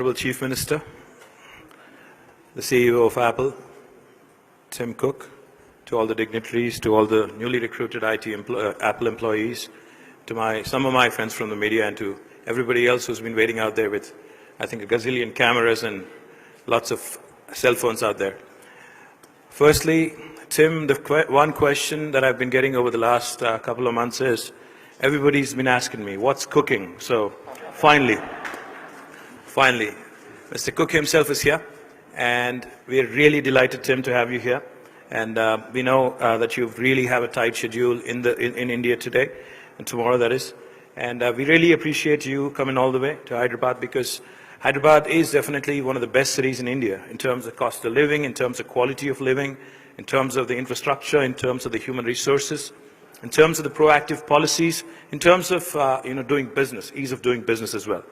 Honorable Chief Minister, the CEO of Apple, Tim Cook, to all the dignitaries, to all the newly recruited Apple employees, to some of my friends from the media, and to everybody else who's been waiting out there with, I think, a gazillion cameras and lots of cell phones out there. Firstly, Tim, the one question that I've been getting over the last couple of months is, everybody's been asking me, what's cooking? So finally, Mr. Cook himself is here, and we're really delighted, Tim, to have you here. And we know that you really have a tight schedule in India today and tomorrow, that is. And we really appreciate you coming all the way to Hyderabad, because Hyderabad is definitely one of the best cities in India in terms of cost of living, in terms of quality of living, in terms of the infrastructure, in terms of the human resources, in terms of the proactive policies, in terms of doing business, ease of doing business as well.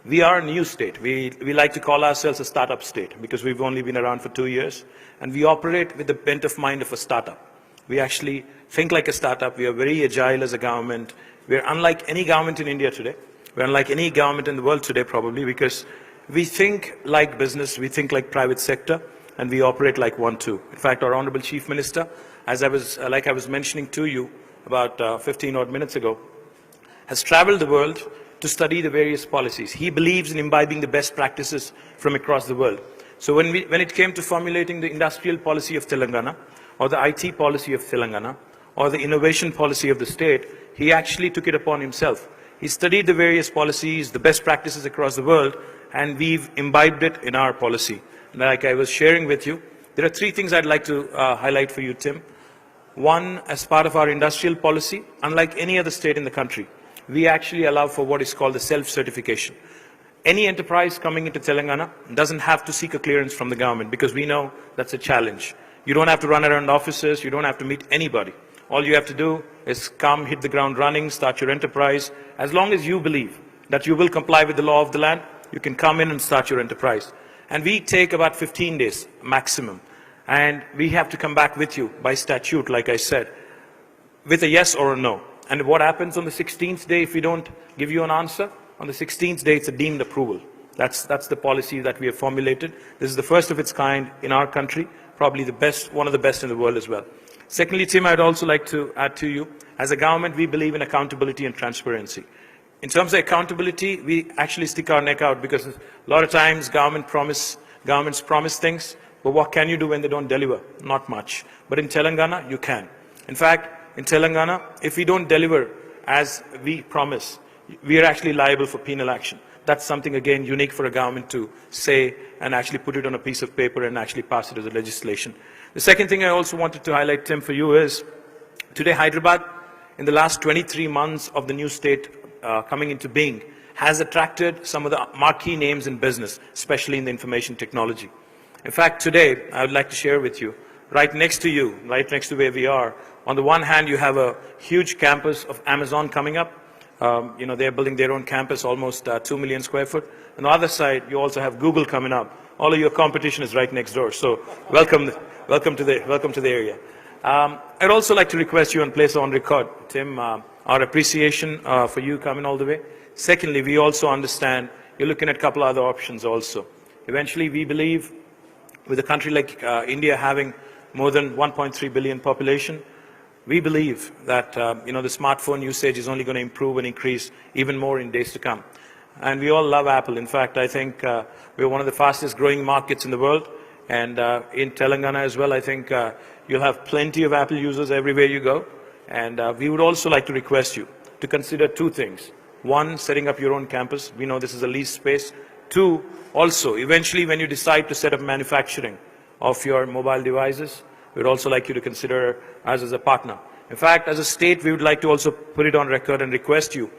We are a new state. We like to call ourselves a startup state because we've only been around for 2 years, and we operate with the bent of mind of a startup. We actually think like a startup. We are very agile as a government. We are unlike any government in India today. We're unlike any government in the world today, probably, because we think like business, we think like private sector, and we operate like one too. In fact, our Honorable Chief Minister, as I was mentioning to you about 15 odd minutes ago, has traveled the world to study the various policies. He believes in imbibing the best practices from across the world. So when it came to formulating the industrial policy of Telangana, or the IT policy of Telangana, or the innovation policy of the state, he actually took it upon himself. He studied the various policies, the best practices across the world, and we've imbibed it in our policy. Like I was sharing with you, there are 3 things I'd like to highlight for you, Tim. One, as part of our industrial policy, unlike any other state in the country, we actually allow for what is called the self-certification. Any enterprise coming into Telangana doesn't have to seek a clearance from the government, because we know that's a challenge. You don't have to run around offices, you don't have to meet anybody. All you have to do is come, hit the ground running, start your enterprise. As long as you believe that you will comply with the law of the land, you can come in and start your enterprise. And we take about 15 days maximum. And we have to come back with you by statute, like I said, with a yes or a no. And what happens on the 16th day if we don't give you an answer? On the 16th day, it's a deemed approval. That's the policy that we have formulated. This is the first of its kind in our country, probably the best, one of the best in the world as well. Secondly, Tim, I'd also like to add to you, as a government, we believe in accountability and transparency. In terms of accountability, we actually stick our neck out, because a lot of times governments promise things, but what can you do when they don't deliver? Not much. But in Telangana, you can. In fact, in Telangana, if we don't deliver as we promise, we are actually liable for penal action. That's something, again, unique for a government to say and actually put it on a piece of paper and actually pass it as a legislation. The second thing I also wanted to highlight, Tim, for you is, today Hyderabad, in the last 23 months of the new state coming into being, has attracted some of the marquee names in business, especially in the information technology. In fact, today, I would like to share with you, right next to you, right next to where we are, on the one hand, you have a huge campus of Amazon coming up. They're building their own campus, almost 2 million square foot. On the other side, you also have Google coming up. All of your competition is right next door. So welcome to the area. I'd also like to request you and place on record, Tim, our appreciation for you coming all the way. Secondly, we also understand you're looking at a couple other options also. Eventually, we believe with a country like India having more than 1.3 billion population, we believe that the smartphone usage is only going to improve and increase even more in days to come. And we all love Apple. In fact, I think we're one of the fastest growing markets in the world. And in Telangana as well, I think you'll have plenty of Apple users everywhere you go. And we would also like to request you to consider 2 things. 1, setting up your own campus. We know this is a leased space. 2, also, eventually when you decide to set up manufacturing of your mobile devices, we'd also like you to consider us as a partner. In fact, as a state, we would like to also put it on record and request you,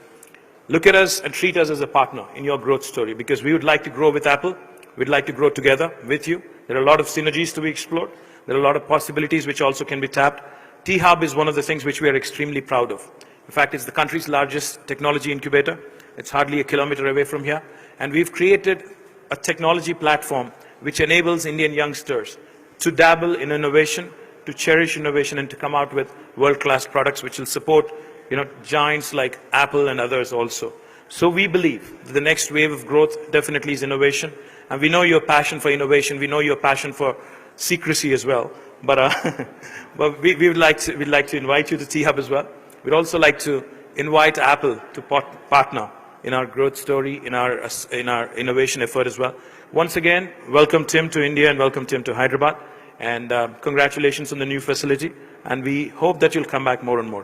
look at us and treat us as a partner in your growth story, because we would like to grow with Apple. We'd like to grow together with you. There are a lot of synergies to be explored. There are a lot of possibilities which also can be tapped. T-Hub is one of the things which we are extremely proud of. In fact, it's the country's largest technology incubator. It's hardly a kilometer away from here. And we've created a technology platform which enables Indian youngsters to dabble in innovation, to cherish innovation, and to come out with world-class products which will support giants like Apple and others also. So we believe that the next wave of growth definitely is innovation. And we know your passion for innovation. We know your passion for secrecy as well. But, but we'd like to invite you to T-Hub as well. We'd also like to invite Apple to partner in our growth story, in our innovation effort as well. Once again, welcome Tim to India and welcome Tim to Hyderabad. And congratulations on the new facility. And we hope that you'll come back more and more.